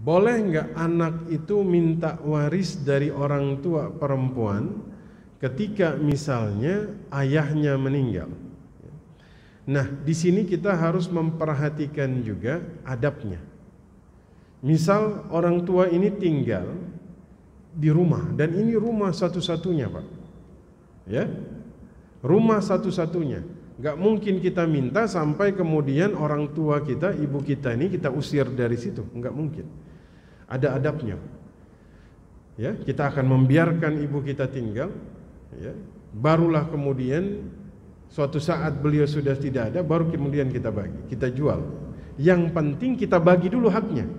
boleh nggak anak itu minta waris dari orang tua perempuan ketika misalnya ayahnya meninggal? Nah, di sini kita harus memperhatikan juga adabnya. Misal orang tua ini tinggal di rumah, dan ini rumah satu-satunya, Pak. Ya, rumah satu-satunya. Gak mungkin kita minta sampai kemudian orang tua kita, ibu kita ini kita usir dari situ. Gak mungkin. Ada adabnya. Ya, kita akan membiarkan ibu kita tinggal. Ya, barulah kemudian suatu saat beliau sudah tidak ada, baru kemudian kita bagi, kita jual. Yang penting kita bagi dulu haknya.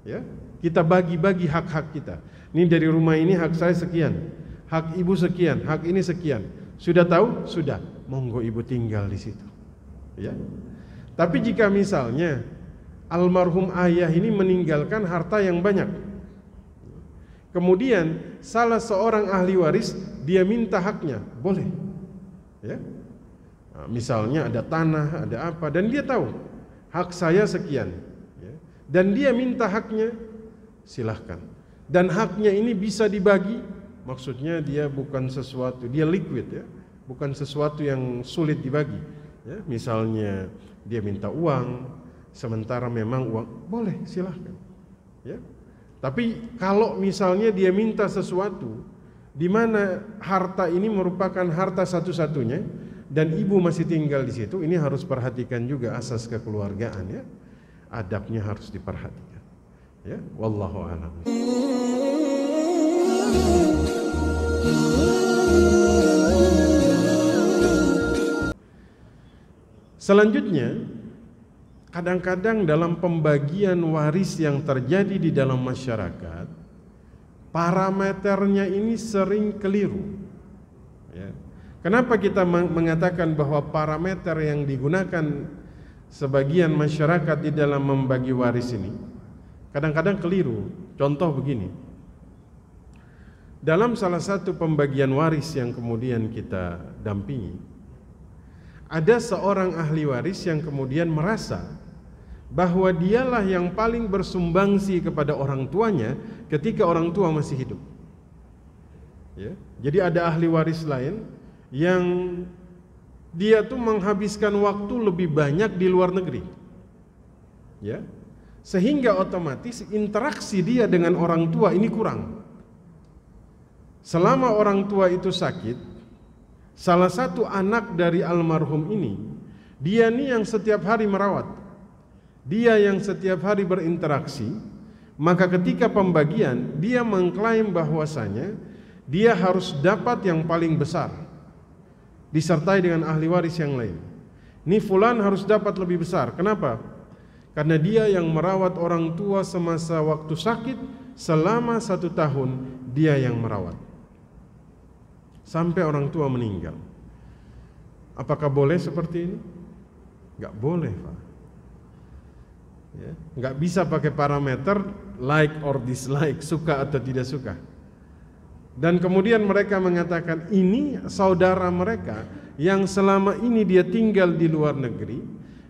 Ya, kita bagi-bagi hak-hak kita. Ini dari rumah ini hak saya sekian, hak ibu sekian, hak ini sekian. Sudah tahu? Sudah. Monggo ibu tinggal di situ. Ya. Tapi jika misalnya almarhum ayah ini meninggalkan harta yang banyak, kemudian salah seorang ahli waris dia minta haknya, boleh. Ya. Nah, misalnya ada tanah, ada apa, dan dia tahu hak saya sekian, ya, dan dia minta haknya, silahkan. Dan haknya ini bisa dibagi, maksudnya dia bukan sesuatu, dia liquid, ya, bukan sesuatu yang sulit dibagi. Ya, misalnya dia minta uang, sementara memang uang, boleh, silahkan. Ya. Tapi kalau misalnya dia minta sesuatu di mana harta ini merupakan harta satu-satunya dan ibu masih tinggal di situ, ini harus perhatikan juga asas kekeluargaan, ya. Adabnya harus diperhatikan. Ya, wallahu a'lam. Selanjutnya, kadang-kadang dalam pembagian waris yang terjadi di dalam masyarakat, parameternya ini sering keliru. Ya. Kenapa kita mengatakan bahwa parameter yang digunakan sebagian masyarakat di dalam membagi waris ini kadang-kadang keliru? Contoh begini, dalam salah satu pembagian waris yang kemudian kita dampingi, ada seorang ahli waris yang kemudian merasa bahwa dialah yang paling bersumbangsi kepada orang tuanya ketika orang tua masih hidup. Ya, jadi ada ahli waris lain yang dia tuh menghabiskan waktu lebih banyak di luar negeri, ya, sehingga otomatis interaksi dia dengan orang tua ini kurang. Selama orang tua itu sakit, salah satu anak dari almarhum ini, dia nih yang setiap hari merawat, dia yang setiap hari berinteraksi. Maka ketika pembagian, dia mengklaim bahwasanya dia harus dapat yang paling besar, disertai dengan ahli waris yang lain. Ini fulan harus dapat lebih besar. Kenapa? Karena dia yang merawat orang tua semasa waktu sakit, selama 1 tahun dia yang merawat sampai orang tua meninggal. Apakah boleh seperti ini? Gak boleh, Pak. Ya, gak bisa pakai parameter like or dislike, suka atau tidak suka. Dan kemudian mereka mengatakan ini saudara mereka yang selama ini dia tinggal di luar negeri,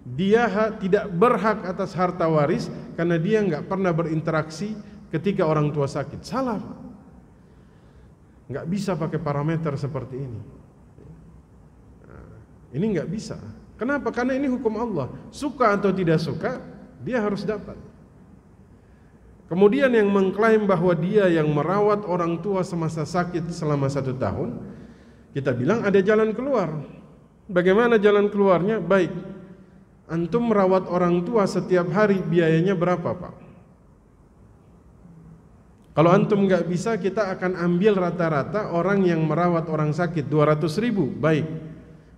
dia tidak berhak atas harta waris karena dia nggak pernah berinteraksi ketika orang tua sakit. Salah, Pak. Nggak bisa pakai parameter seperti ini. Nah, ini nggak bisa. Kenapa? Karena ini hukum Allah. Suka atau tidak suka, dia harus dapat. Kemudian yang mengklaim bahwa dia yang merawat orang tua semasa sakit selama 1 tahun, kita bilang ada jalan keluar. Bagaimana jalan keluarnya? Baik, antum merawat orang tua setiap hari biayanya berapa, Pak? Kalau antum nggak bisa, kita akan ambil rata-rata orang yang merawat orang sakit 200.000. Baik,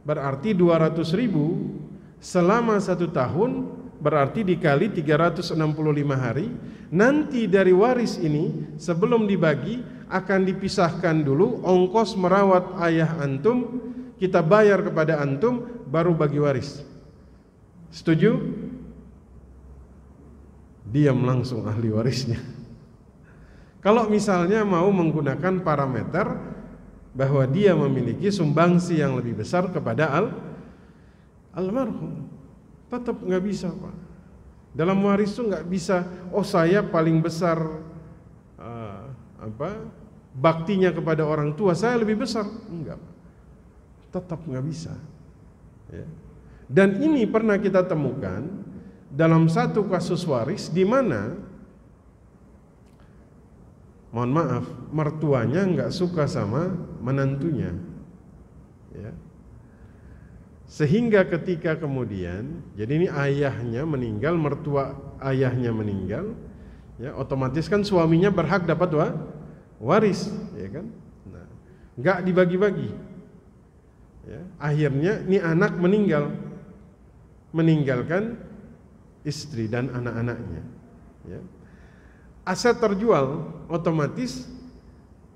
berarti 200.000 selama 1 tahun, berarti dikali 365 hari. Nanti dari waris ini sebelum dibagi akan dipisahkan dulu ongkos merawat ayah antum, kita bayar kepada antum, baru bagi waris. Setuju? Diam langsung ahli warisnya. Kalau misalnya mau menggunakan parameter bahwa dia memiliki sumbangsi yang lebih besar kepada almarhum, tetap nggak bisa, Pak. Dalam waris itu nggak bisa, oh saya paling besar baktinya kepada orang tua, saya lebih besar. Enggak, tetap nggak bisa. Ya. Dan ini pernah kita temukan dalam satu kasus waris di mana, mohon maaf, mertuanya nggak suka sama menantunya, ya. Sehingga ketika kemudian, jadi ini ayahnya meninggal, mertua ayahnya meninggal, ya, otomatis kan suaminya berhak dapat waris, ya kan? Nah, nggak dibagi-bagi. Ya, akhirnya ini anak meninggalkan istri dan anak-anaknya. Ya. Aset terjual, otomatis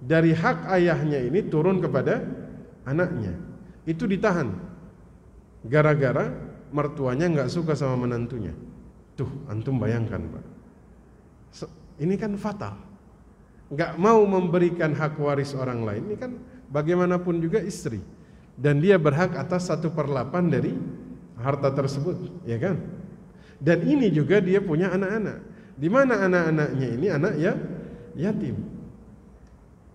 dari hak ayahnya ini turun kepada anaknya. Itu ditahan. Gara-gara mertuanya nggak suka sama menantunya. Tuh, antum bayangkan, Pak. Ini kan fatal. Nggak mau memberikan hak waris orang lain. Ini kan bagaimanapun juga istri. Dan dia berhak atas 1/8 dari harta tersebut, ya kan? Dan ini juga dia punya anak-anak. Di mana anak-anaknya ini anak yatim.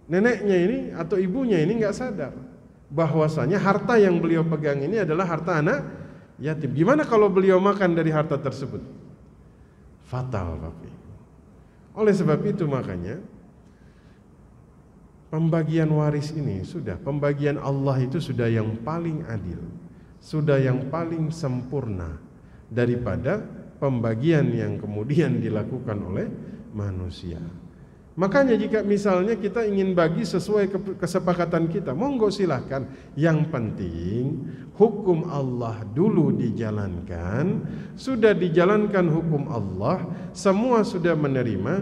Neneknya ini atau ibunya ini nggak sadar bahwasanya harta yang beliau pegang ini adalah harta anak yatim. Gimana kalau beliau makan dari harta tersebut? Fatal, Bapak. Oleh sebab itu makanya pembagian waris ini pembagian Allah itu sudah yang paling adil, sudah yang paling sempurna daripada pembagian yang kemudian dilakukan oleh manusia. Makanya jika misalnya kita ingin bagi sesuai kesepakatan kita, monggo silahkan. Yang penting hukum Allah dulu dijalankan. Sudah dijalankan hukum Allah, semua sudah menerima,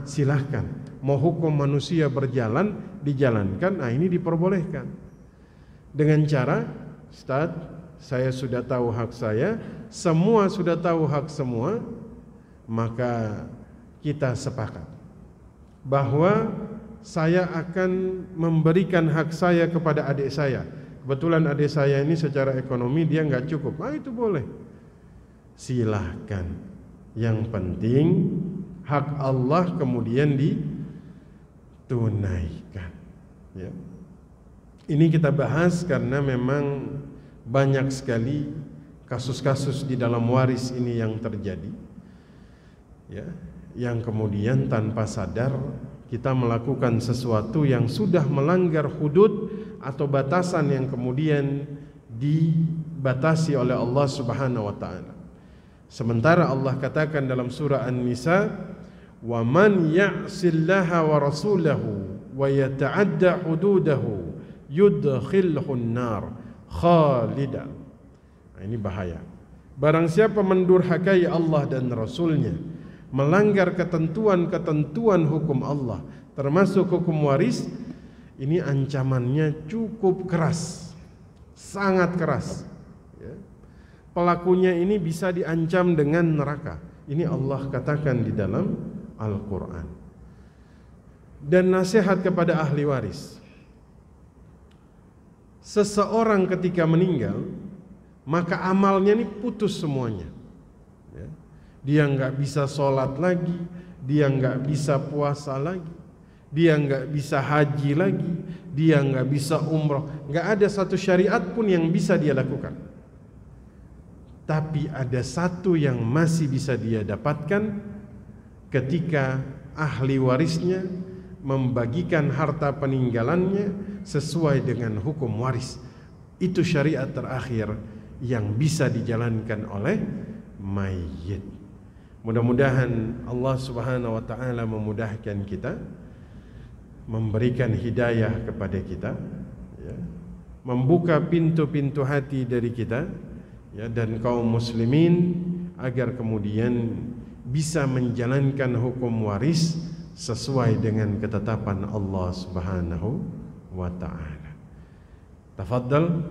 silahkan. Mau hukum manusia berjalan, dijalankan, ini diperbolehkan. Dengan cara, Ustaz, saya sudah tahu hak saya, semua sudah tahu hak semua, maka kita sepakat bahwa saya akan memberikan hak saya kepada adik saya. Kebetulan adik saya ini secara ekonomi dia nggak cukup, itu boleh. Silahkan. Yang penting hak Allah kemudian ditunaikan. Ya. Ini kita bahas karena memang banyak sekali kasus-kasus di dalam waris ini yang terjadi, ya, yang kemudian tanpa sadar kita melakukan sesuatu yang sudah melanggar hudud atau batasan yang kemudian dibatasi oleh Allah Subhanahu wa taala. Sementara Allah katakan dalam surah An-Nisa, "Wa man ya'sillaha wa rasulahu wa yata'adda hududahu yudkhilhu an-nar khalida." Ini bahaya. Barang siapa mendurhakai Allah dan Rasulnya, melanggar ketentuan-ketentuan hukum Allah, termasuk hukum waris, ini ancamannya cukup keras, sangat keras. Ya. Pelakunya ini bisa diancam dengan neraka. Ini Allah katakan di dalam Al-Quran. Dan nasihat kepada ahli waris, seseorang ketika meninggal, maka amalnya ini putus semuanya. Ya. Dia nggak bisa sholat lagi, dia nggak bisa puasa lagi, dia nggak bisa haji lagi, dia nggak bisa umroh, nggak ada satu syariat pun yang bisa dia lakukan. Tapi ada satu yang masih bisa dia dapatkan ketika ahli warisnya membagikan harta peninggalannya sesuai dengan hukum waris. Itu syariat terakhir yang bisa dijalankan oleh mayit. Mudah-mudahan Allah Subhanahu wa taala memudahkan kita, memberikan hidayah kepada kita, ya, membuka pintu-pintu hati dari kita, ya, dan kaum muslimin agar kemudian bisa menjalankan hukum waris sesuai dengan ketetapan Allah Subhanahu wa taala. Tafadhal,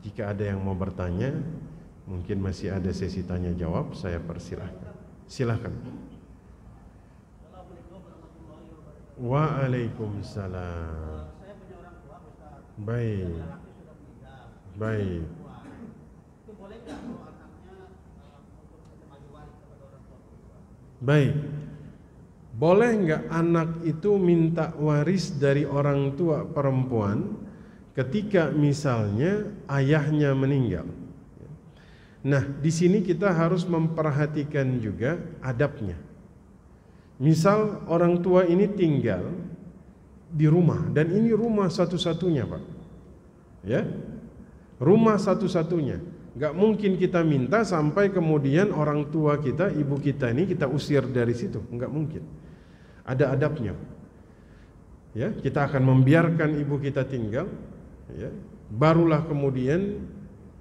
jika ada yang mau bertanya, mungkin masih ada sesi tanya jawab, saya persilahkan. Silakan. Waalaikumsalam. Saya punya orang tua, Ustaz. Baik. Laki sudah meninggal. Baik. Itu boleh nggak kalau anaknya untuk maju waris kepada orang tua? Baik. Boleh nggak anak itu minta waris dari orang tua perempuan ketika misalnya ayahnya meninggal? Nah, di sini kita harus memperhatikan juga adabnya. Misal orang tua ini tinggal di rumah dan ini rumah satu-satunya, Pak. Ya, rumah satu-satunya. Gak mungkin kita minta sampai kemudian orang tua kita, ibu kita ini kita usir dari situ. Gak mungkin. Ada adabnya. Ya, kita akan membiarkan ibu kita tinggal. Ya, barulah kemudian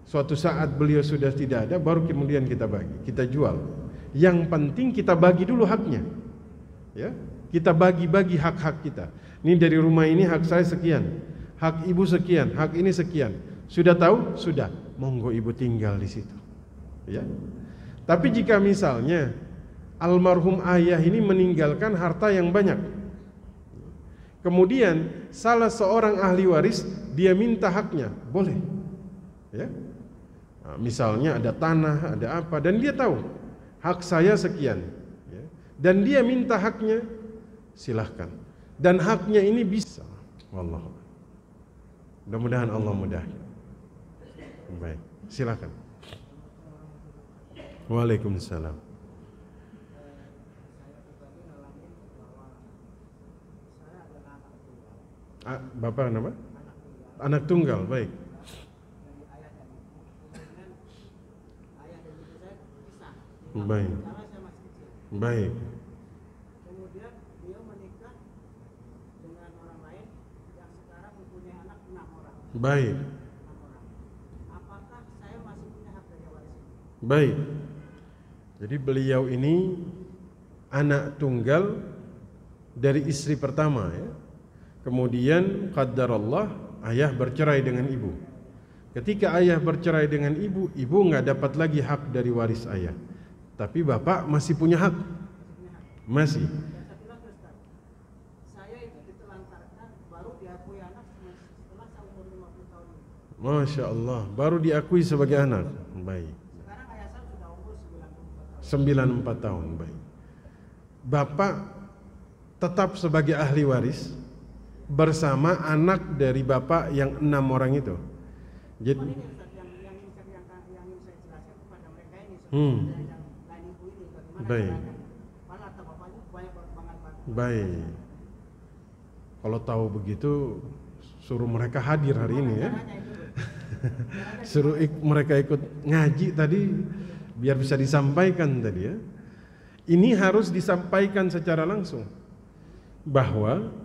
suatu saat beliau sudah tidak ada, baru kemudian kita bagi, kita jual. Yang penting kita bagi dulu haknya. Ya, kita bagi-bagi hak-hak kita. Ini dari rumah ini hak saya sekian, hak ibu sekian, hak ini sekian. Sudah tahu? Sudah. Monggo ibu tinggal di situ. Ya. Tapi jika misalnya almarhum ayah ini meninggalkan harta yang banyak, kemudian salah seorang ahli waris dia minta haknya, boleh. Ya. Nah, misalnya ada tanah, ada apa, dan dia tahu hak saya sekian, ya. Dan dia minta haknya, silahkan. Dan haknya ini bisa. Wallahu. Mudah-mudahan Allah mudahkan. Baik, silakan. Waalaikumsalam. Bapak nama? Anak tunggal, baik. Baik. Baik. Kemudian beliau menikah dengan orang lain yang sekarang mempunyai anak 6 orang. Baik. Apakah saya masih punya hak dari waris ini? Baik. Jadi beliau ini anak tunggal dari istri pertama, ya. Kemudian qadarullah ayah bercerai dengan ibu. Ketika ayah bercerai dengan ibu, ibu nggak dapat lagi hak dari waris ayah. Tapi bapak masih punya hak. Masih. Saya itu ditelantarkan baru diakui anak setelah saya umur 50 tahun. Masya Allah, baru diakui sebagai anak. Baik. Sekarang ayah saya sudah umur 94 tahun. 94 tahun, baik. Bapak tetap sebagai ahli waris bersama anak dari bapak yang 6 orang itu. Jadi Ini Ustaz, yang ingin saya jelaskan kepada mereka ini sebenarnya yang lain ibu ini bagaimana Baik. caranya. Malah kata bapaknya banyak banget. Baik. Kalau tahu begitu suruh mereka hadir hari ini, ya. Suruh mereka ikut ngaji tadi biar bisa disampaikan tadi, ya. Ini harus disampaikan secara langsung bahwa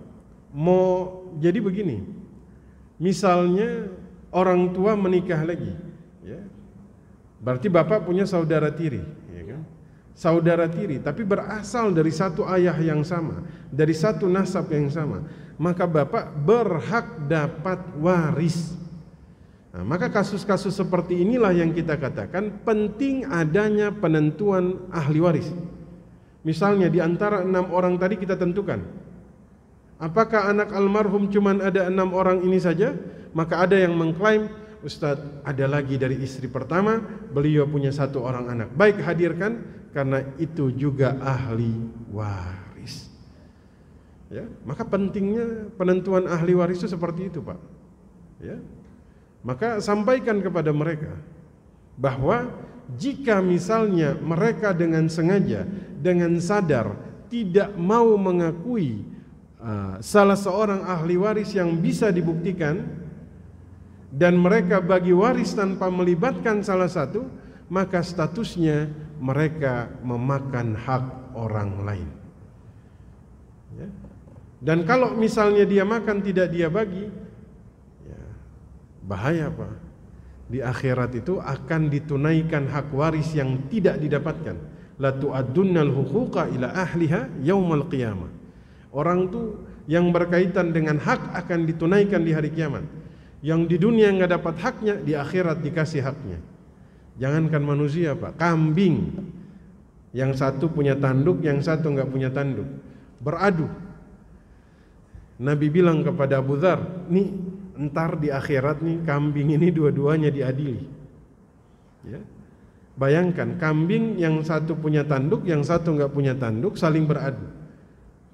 jadi begini. Misalnya orang tua menikah lagi, ya. Berarti bapak punya saudara tiri, ya kan? Saudara tiri, tapi berasal dari satu ayah yang sama, dari satu nasab yang sama, maka bapak berhak dapat waris. Nah, maka kasus-kasus seperti inilah yang kita katakan penting adanya penentuan ahli waris. Misalnya di antara 6 orang tadi kita tentukan, apakah anak almarhum cuman ada 6 orang ini saja? Maka ada yang mengklaim, Ustadz, ada lagi dari istri pertama, beliau punya 1 orang anak. Baik, hadirkan, karena itu juga ahli waris. Ya, maka pentingnya penentuan ahli waris itu seperti itu, Pak. Ya, maka sampaikan kepada mereka bahwa jika misalnya mereka dengan sengaja, dengan sadar tidak mau mengakui salah seorang ahli waris yang bisa dibuktikan, dan mereka bagi waris tanpa melibatkan salah satu, maka statusnya mereka memakan hak orang lain, ya. Dan kalau misalnya dia makan tidak dia bagi, ya, bahaya, Pak. Di akhirat itu akan ditunaikan hak waris yang tidak didapatkan. La tu'addunnal huquqa ila ahliha yaumal qiyamah. Orang tuh yang berkaitan dengan hak akan ditunaikan di hari kiamat. Yang di dunia nggak dapat haknya, di akhirat dikasih haknya. Jangankan manusia, Pak, kambing. Yang satu punya tanduk, yang satu nggak punya tanduk, beradu. Nabi bilang kepada Abu Dzar, nih entar di akhirat nih kambing ini dua-duanya diadili. Ya. Bayangkan kambing yang satu punya tanduk, yang satu nggak punya tanduk, saling beradu.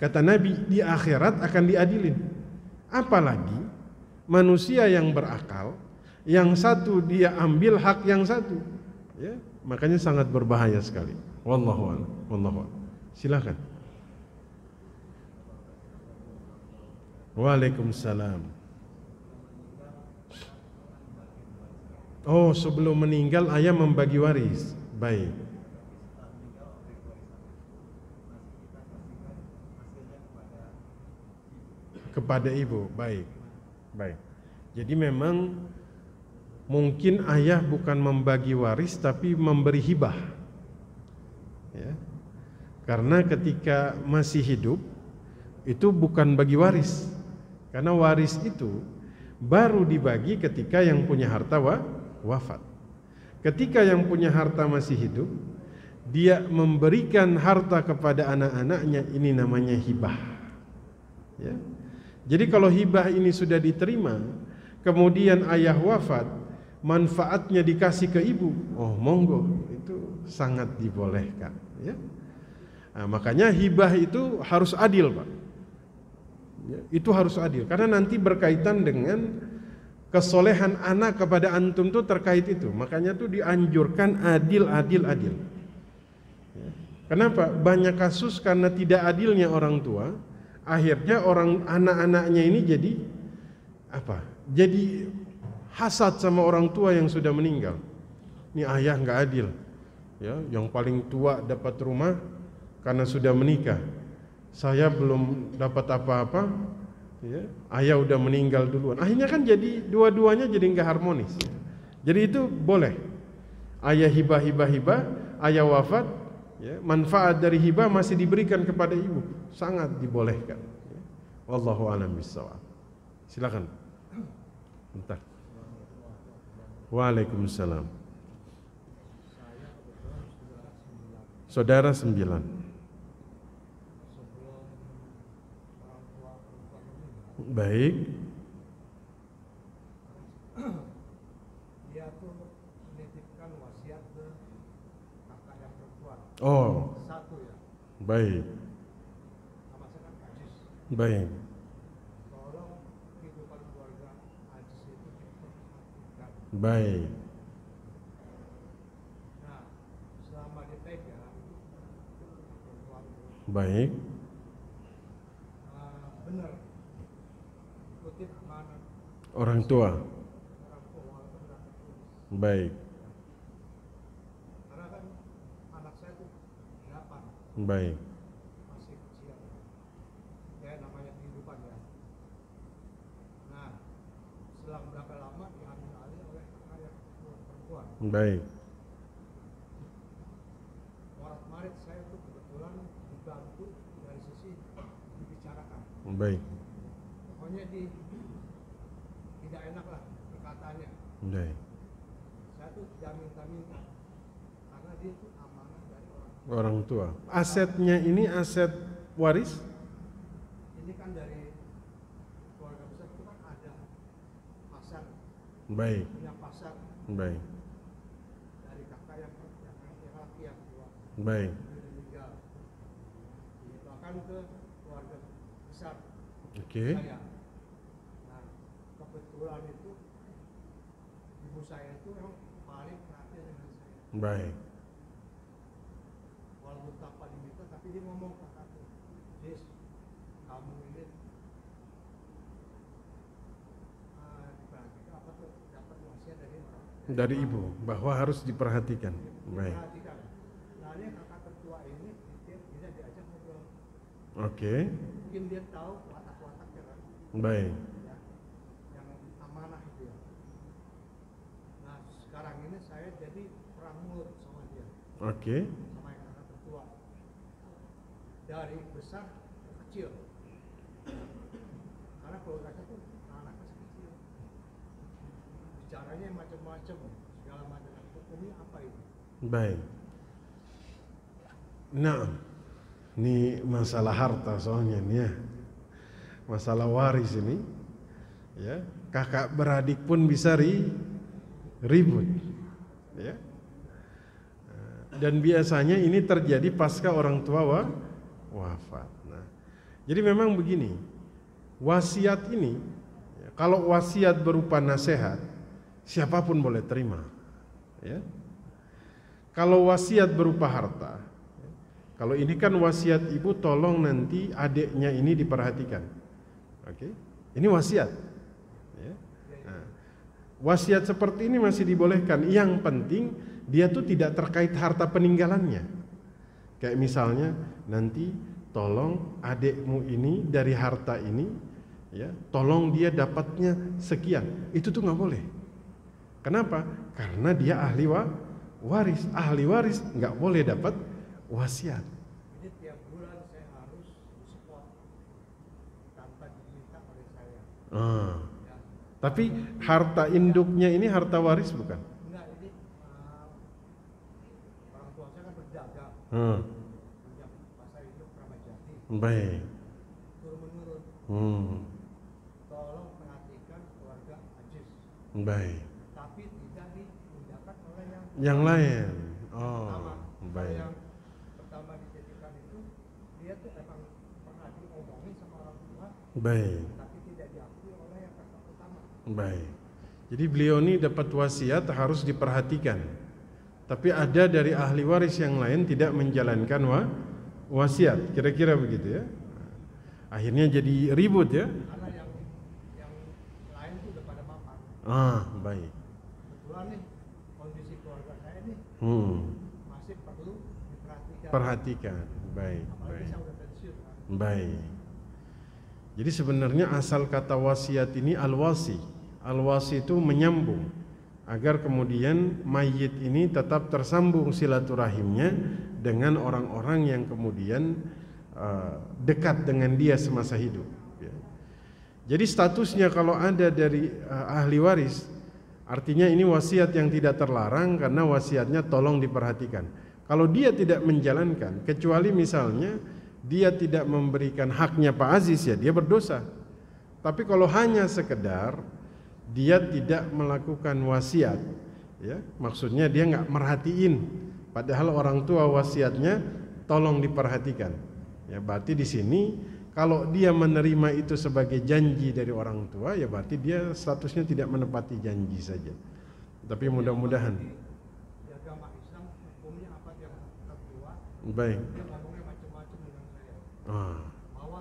Kata Nabi, di akhirat akan diadilin. Apalagi manusia yang berakal, yang satu dia ambil hak yang satu, ya, makanya sangat berbahaya sekali. Wallahu a'lam. Wallahu a'lam. Silakan. Waalaikumsalam. Oh, sebelum meninggal ayah membagi waris. Baik. Kepada ibu. Baik. Baik. Jadi memang mungkin ayah bukan membagi waris tapi memberi hibah. Ya. Karena ketika masih hidup itu bukan bagi waris. Karena waris itu baru dibagi ketika yang punya harta wafat. Ketika yang punya harta masih hidup, dia memberikan harta kepada anak-anaknya, ini namanya hibah. Ya. Jadi kalau hibah ini sudah diterima, kemudian ayah wafat, manfaatnya dikasih ke ibu, oh monggo, itu sangat dibolehkan. Ya. Nah, makanya hibah itu harus adil, Pak. Ya, itu harus adil, karena nanti berkaitan dengan kesolehan anak kepada antum tuh terkait itu. Makanya tuh dianjurkan adil. Ya. Kenapa? Banyak kasus karena tidak adilnya orang tua, akhirnya orang anak-anaknya ini jadi apa? Jadi hasad sama orang tua yang sudah meninggal. Ini ayah nggak adil, ya. Yang paling tua dapat rumah karena sudah menikah. Saya belum dapat apa-apa, ya. Ayah udah meninggal duluan. Akhirnya kan jadi dua-duanya jadi nggak harmonis. Ya. Jadi itu boleh. Ayah hibah, ayah wafat, ya, manfaat dari hibah masih diberikan kepada ibu, sangat dibolehkan. Ya. Wallahu a'lam bishawab. Silakan. Bentar. Waalaikumsalam. Saudara 9. Baik. Dia tuh menitipkan wasiat ke kakak yang perempuan. Oh. Satu ya. Baik. Nama saya kan Ajis. Baik. Tolong kehidupan keluarga Ajis itu diperhatikan. Baik. Nah, selama dipegang perempuan itu, Baik. benar kutip amanat Orang tua. orang tua walaupun tidak tertulis. Baik. Karena kan anak saya tuh 8 Baik. masih kecil. Ya namanya kehidupan ya. Nah, selang berapa lama diambil alih oleh kakak yang perempuan. Baik. Warat-marit saya tuh kebetulan dibantu dari sisi dibicarakan. Baik. Pokoknya tidak enak lah perkataannya. Baik. Saya tuh tidak minta-minta karena dia tuh amanah dari Orang tua. Asetnya ini aset waris? ini kan dari keluarga besar itu kan ada pasar, Baik. punya pasar Baik. dari kakak yang laki yang tua. Baik. Dia meninggal, bahkan ke keluarga besar Oke. saya. Nah, kebetulan itu ibu saya itu memang paling perhatian dengan saya. Baik. Walaupun tanpa diminta, tapi dia ngomong kakakku, Jis, kamu ini diperhatikan apa tuh dapat wasiat dari orang. Dari ibu bahwa harus diperhatikan. Baik. Diperhatikan. Nah, ini kakak tertua ini dia diajak ngobrol. Oke. Mungkin dia tahu watak-wataknya kan. Baik. Ya, yang amanah itu ya. Nah, sekarang ini saya jadi perang mulut sama dia, Oke. sama yang kakak tertua. Dari besar ke kecil. Karena keluarga saya tuh anak-anaknya kecil. Bicaranya macam-macam, segala macam. Hukumnya apa itu? Baik. Nah, ini masalah harta soalnya nih ya. Masalah waris ini. Ya, kakak beradik pun bisa ribut. Ya. Dan biasanya ini terjadi pasca orang tua wafat. Nah, jadi memang begini, wasiat ini, kalau wasiat berupa nasihat, siapapun boleh terima. Ya. Kalau wasiat berupa harta, kalau ini kan wasiat ibu, tolong nanti adiknya ini diperhatikan. Oke, ini wasiat. Ya. Nah, wasiat seperti ini masih dibolehkan. Yang penting dia tuh tidak terkait harta peninggalannya. Kayak misalnya nanti tolong adikmu ini dari harta ini, ya, tolong dia dapatnya sekian. Itu tuh nggak boleh. Kenapa? Karena dia ahli waris. Ahli waris nggak boleh dapat wasiat. Jadi tiap bulan saya harus support tanpa diminta oleh saya. Ya. Tapi harta induknya ini harta waris bukan? Enggak, ini orang tua saya kan berdagang. Punya pasar induk Kramat Jati. Baik. Turun menurun. Tolong perhatikan keluarga Ajis. Baik. Tapi tidak diindahkan oleh yang lain. pertama. Baik. Yang pertama dijadikan itu dia tuh emang pernah diomongin sama orang tua. Baik. Tapi tidak diakui oleh yang pertama. Baik. Jadi beliau ini dapat wasiat harus diperhatikan. Tapi ada dari ahli waris yang lain tidak menjalankan wasiat. Kira-kira begitu ya. Akhirnya jadi ribut ya. Karena yang lain tuh udah pada mapan. Baik. Kebetulan nih kondisi keluarga saya nih masih perlu diperhatikan. Perhatikan. Baik. Apalagi Baik. saya udah pensiun kan. Baik. Jadi sebenarnya asal kata wasiat ini al-wasi. Al-wasi itu menyambung agar kemudian mayit ini tetap tersambung silaturahimnya dengan orang-orang yang kemudian dekat dengan dia semasa hidup. Ya. Jadi statusnya kalau ada dari ahli waris, artinya ini wasiat yang tidak terlarang karena wasiatnya tolong diperhatikan. Kalau dia tidak menjalankan, kecuali misalnya dia tidak memberikan haknya Pak Aziz, ya dia berdosa. Tapi kalau hanya sekedar dia tidak melakukan wasiat, ya maksudnya dia nggak merhatiin, padahal orang tua wasiatnya tolong diperhatikan. Ya berarti di sini kalau dia menerima itu sebagai janji dari orang tua, ya berarti dia statusnya tidak menepati janji saja. Tapi mudah-mudahan. Di agama Islam hukumnya apa yang tertua? Baik. Dia ngomongnya macam-macam dengan saya. Bahwa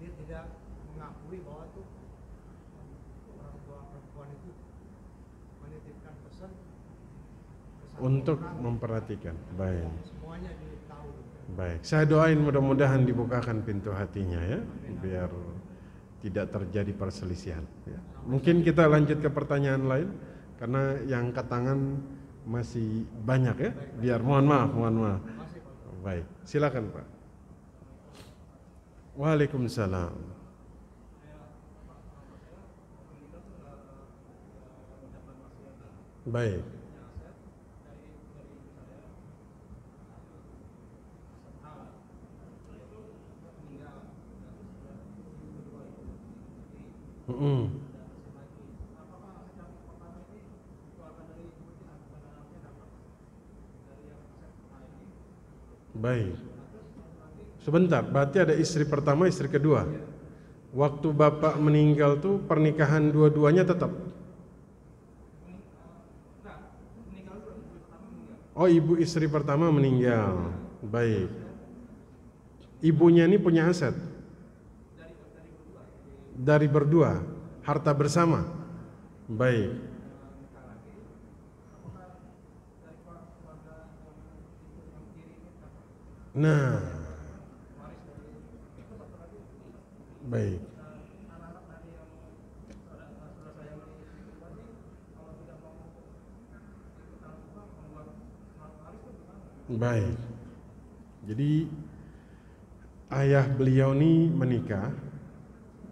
dia tidak mengakui bahwa tuh orang tua perempuan itu menitipkan pesan Untuk memperhatikan. Baik. semuanya ditahu. Baik, saya doain mudah-mudahan dibukakan pintu hatinya ya, biar tidak terjadi perselisihan. Ya. Mungkin kita lanjut ke pertanyaan lain, karena yang angkat tangan masih banyak ya. Biar mohon maaf. Baik, silakan Pak. Waalaikumsalam. Baik. Baik. Sebentar, berarti ada istri pertama, istri kedua. Waktu bapak meninggal tuh pernikahan dua-duanya tetap. Oh, ibu istri pertama meninggal. Baik. Ibunya ini punya aset. Dari berdua, harta bersama. Baik. Nah, baik. Baik. Jadi ayah beliau ini menikah,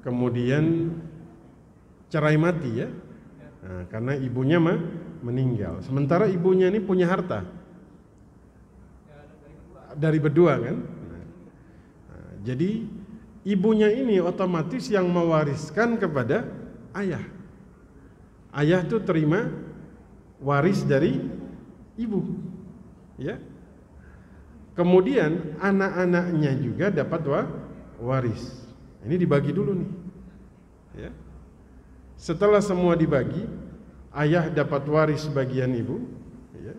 kemudian cerai mati ya, karena ibunya meninggal. Sementara ibunya ini punya harta dari berdua kan. Jadi ibunya ini otomatis yang mewariskan kepada ayah. Ayah tuh terima waris dari ibu. Ya. Kemudian anak-anaknya juga dapat waris. Ini dibagi dulu nih. Ya. Setelah semua dibagi, ayah dapat waris bagian ibu, ya.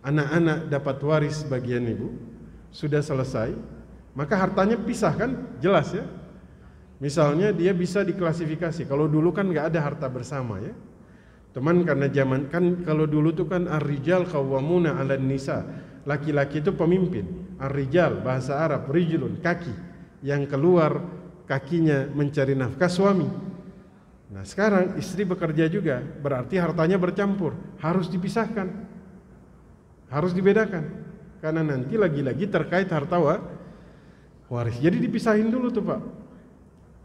Anak-anak dapat waris bagian ibu. Sudah selesai, maka hartanya pisah kan? Jelas ya. Misalnya dia bisa diklasifikasi. Kalau dulu kan nggak ada harta bersama ya. Teman karena zaman kan kalau dulu tuh kan ar-rijal qawwamuna 'alan nisa. Laki-laki itu pemimpin. Ar-rijal bahasa Arab rijlun, kaki yang keluar kakinya mencari nafkah suami. Nah, sekarang istri bekerja juga, berarti hartanya bercampur, harus dipisahkan. Harus dibedakan. Karena nanti lagi-lagi terkait harta waris. Jadi dipisahin dulu tuh, Pak.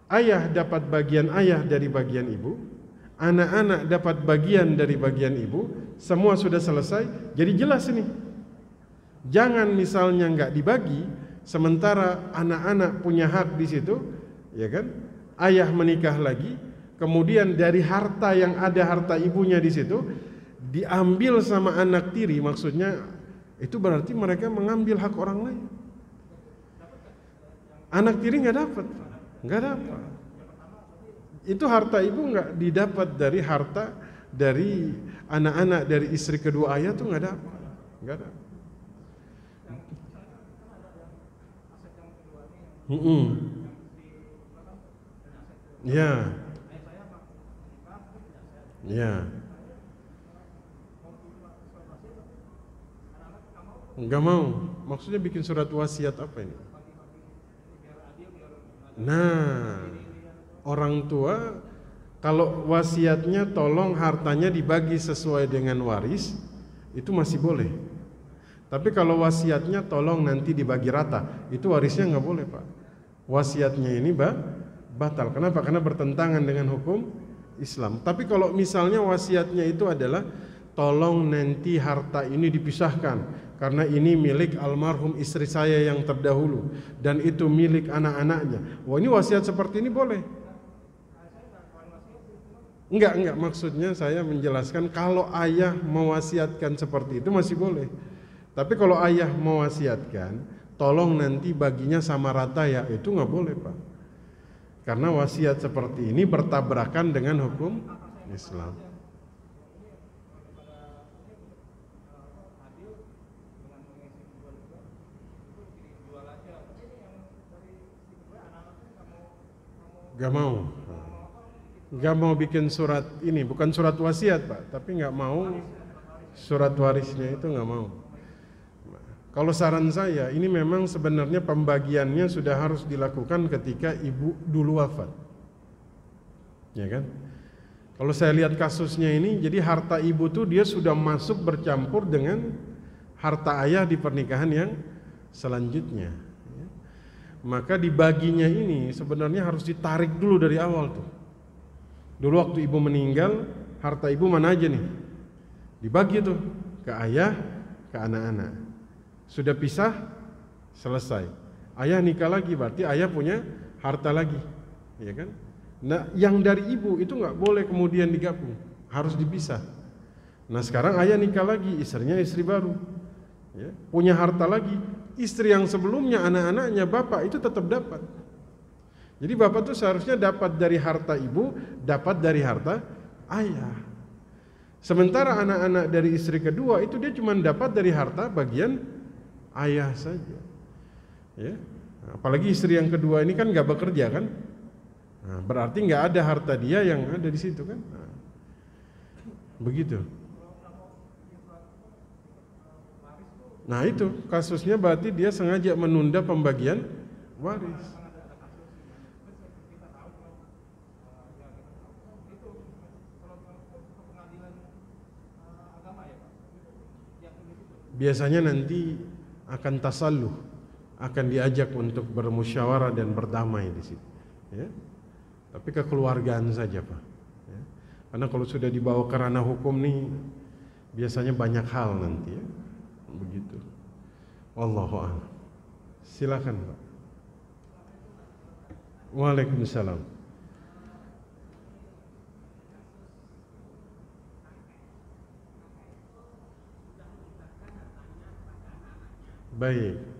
Ayah dapat bagian ayah dari bagian ibu, anak-anak dapat bagian dari bagian ibu, semua sudah selesai. Jadi jelas ini. Jangan misalnya nggak dibagi, sementara anak-anak punya hak di situ, ya kan? Ayah menikah lagi, kemudian dari harta yang ada harta ibunya di situ diambil sama anak tiri, maksudnya itu berarti mereka mengambil hak orang lain. Anak tiri nggak dapat. Itu harta ibu nggak didapat dari harta dari anak-anak dari istri kedua ayah tuh nggak dapat. Ya. Nggak mau. Maksudnya bikin surat wasiat apa ini? Nah, orang tua kalau wasiatnya tolong hartanya dibagi sesuai dengan waris, itu masih boleh. Tapi kalau wasiatnya tolong nanti dibagi rata, itu warisnya nggak boleh, Pak. Wasiatnya ini batal. Kenapa? Karena bertentangan dengan hukum Islam. Tapi kalau misalnya wasiatnya itu adalah tolong nanti harta ini dipisahkan karena ini milik almarhum istri saya yang terdahulu dan itu milik anak-anaknya. Wah, ini wasiat seperti ini boleh. Enggak, maksudnya saya menjelaskan kalau ayah mewasiatkan seperti itu masih boleh. Tapi kalau ayah mewasiatkan, tolong nanti baginya sama rata ya, itu nggak boleh, Pak. Karena wasiat seperti ini bertabrakan dengan hukum Islam. Gak mau bikin surat ini, bukan surat wasiat, Pak, tapi nggak mau surat warisnya itu nggak mau. Kalau saran saya, ini memang sebenarnya pembagiannya sudah harus dilakukan ketika ibu dulu wafat. Ya kan? Kalau saya lihat kasusnya ini, jadi harta ibu tuh dia sudah masuk bercampur dengan harta ayah di pernikahan yang selanjutnya. Ya. Maka dibaginya ini sebenarnya harus ditarik dulu dari awal tuh. Dulu waktu ibu meninggal, harta ibu mana aja nih? Dibagi tuh ke ayah, ke anak-anak. Sudah pisah, selesai. Ayah nikah lagi, berarti ayah punya harta lagi, ya kan? Nah, yang dari ibu itu nggak boleh kemudian digabung, harus dipisah. Nah, sekarang ayah nikah lagi, istrinya istri baru, ya, punya harta lagi. Istri yang sebelumnya, anak-anaknya, bapak itu tetap dapat. Jadi bapak tuh seharusnya dapat dari harta ibu, dapat dari harta ayah. Sementara anak-anak dari istri kedua itu dia cuma dapat dari harta bagian ayah saja, ya. Apalagi istri yang kedua ini kan nggak bekerja kan, nah, berarti nggak ada harta dia yang ada di situ kan, nah, begitu. Nah itu kasusnya berarti dia sengaja menunda pembagian waris. Biasanya nanti akan tasalluh, akan diajak untuk bermusyawarah dan berdamai di situ, ya. Tapi kekeluargaan saja, Pak, ya. Karena kalau sudah dibawa ke ranah hukum nih, biasanya banyak hal nanti, ya. Begitu. Wallahu a'lam. Silakan, Pak. Waalaikumsalam. Baik.